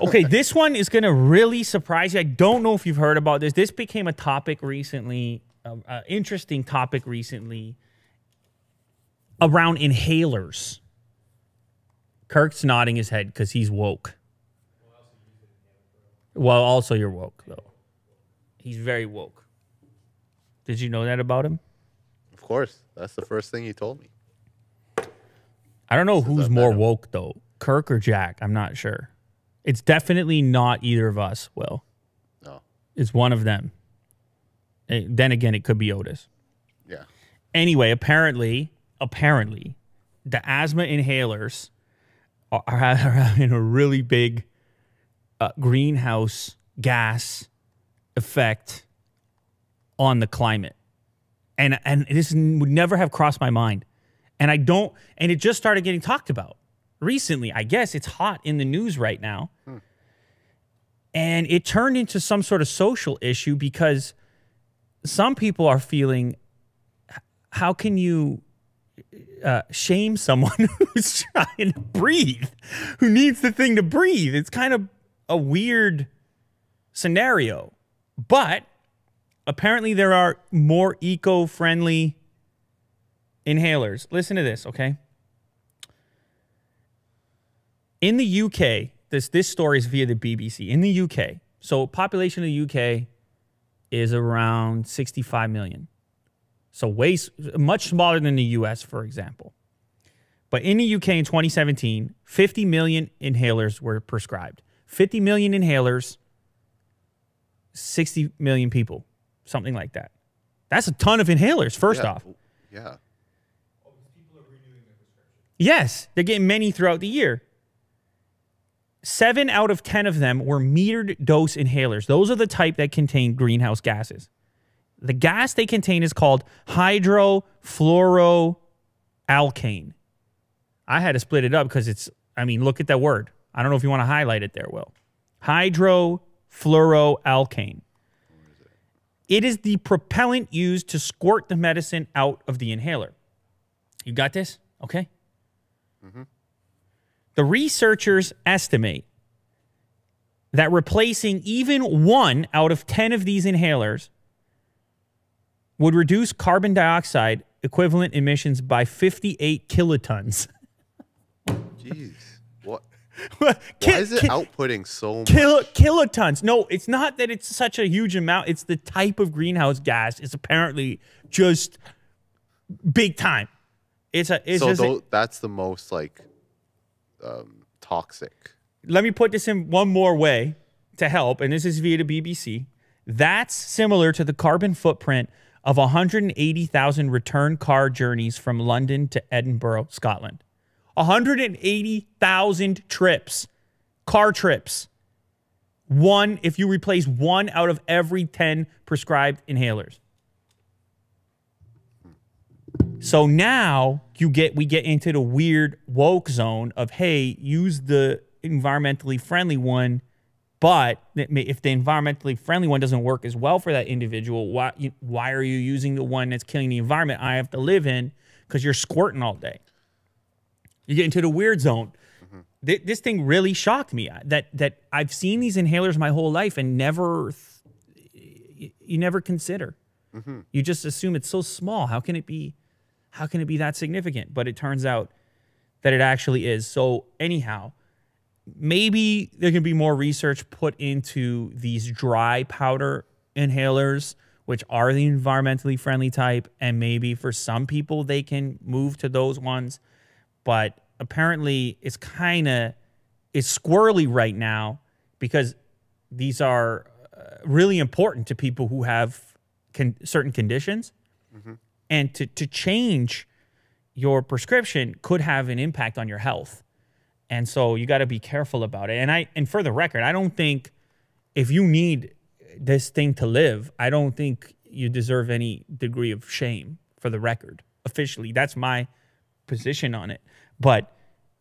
Okay, this one is going to really surprise you. I don't know if you've heard about this. This became a topic recently, interesting topic recently, around inhalers. Kirk's nodding his head because he's woke. Well, also you're woke, though. He's very woke. Did you know that about him? Of course. That's the first thing he told me. I don't know who's more woke, though. Kirk or Jack? I'm not sure. It's definitely not either of us, Will. No. It's one of them. Then again, it could be Otis. Yeah. Anyway, apparently, the asthma inhalers are having a really big greenhouse gas effect on the climate. And this would never have crossed my mind. And it just started getting talked about recently. I guess it's hot in the news right now. And it turned into some sort of social issue because some people are feeling, how can you shame someone who's trying to breathe, who needs the thing to breathe? It's kind of a weird scenario. But apparently there are more eco-friendly inhalers. Listen to this, okay? In the UK, this story is via the BBC. In the UK, so population of the UK is around 65 million. So much smaller than the US, for example. But in the UK in 2017, 50 million inhalers were prescribed. 50 million inhalers, 60 million people, something like that. That's a ton of inhalers, first off. Yeah. Yes, they're getting many throughout the year. 7 out of 10 of them were metered dose inhalers. Those are the type that contain greenhouse gases. The gas they contain is called hydrofluoroalkane. I had to split it up because look at that word. I don't know if you want to highlight it there, Will. Hydrofluoroalkane. It is the propellant used to squirt the medicine out of the inhaler. You got this? Okay. Mm-hmm. The researchers estimate that replacing even 1 out of 10 of these inhalers would reduce carbon dioxide equivalent emissions by 58 kilotons. Jeez. What? Why is it outputting so much? Kilotons. No, it's not that it's such a huge amount. It's the type of greenhouse gas is apparently just big time. That's the most toxic. Let me put this in one more way to help, and this is via the BBC. That's similar to the carbon footprint of 180,000 return car journeys from London to Edinburgh, Scotland. 180,000 trips, car trips. If you replace 1 out of every 10 prescribed inhalers. So now we get into the weird woke zone of, hey, use the environmentally friendly one, but if the environmentally friendly one doesn't work as well for that individual, why are you using the one that's killing the environment I have to live in because you're squirting all day? You get into the weird zone. Mm-hmm. This thing really shocked me that I've seen these inhalers my whole life and you never consider. Mm-hmm. You just assume it's so small. How can it be that significant? But it turns out that it actually is. So anyhow, maybe there can be more research put into these dry powder inhalers, which are the environmentally friendly type. And maybe for some people, they can move to those ones. But apparently it's squirrely right now because these are really important to people who have certain conditions. Mm-hmm. And to change your prescription could have an impact on your health. And so you got to be careful about it. And for the record, I don't think if you need this thing to live, I don't think you deserve any degree of shame, for the record. Officially, that's my position on it. But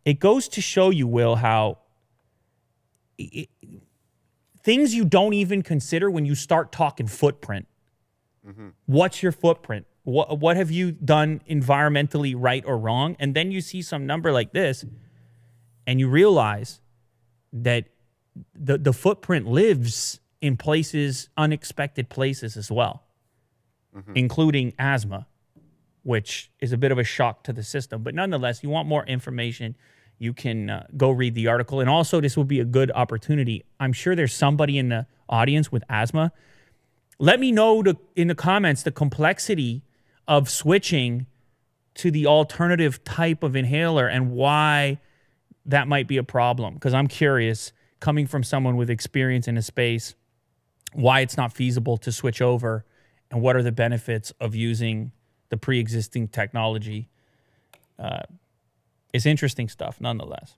it goes to show you, Will, how things you don't even consider when you start talking footprint. Mm-hmm. What's your footprint? What have you done environmentally right or wrong? And then you see some number like this, and you realize that the footprint lives in places, unexpected places as well, including asthma, which is a bit of a shock to the system. But nonetheless, you want more information, you can go read the article. And also, this will be a good opportunity. I'm sure there's somebody in the audience with asthma. Let me know in the comments the complexity of switching to the alternative type of inhaler and why that might be a problem. Because I'm curious, coming from someone with experience in a space, why it's not feasible to switch over and what are the benefits of using the pre-existing technology. It's interesting stuff nonetheless.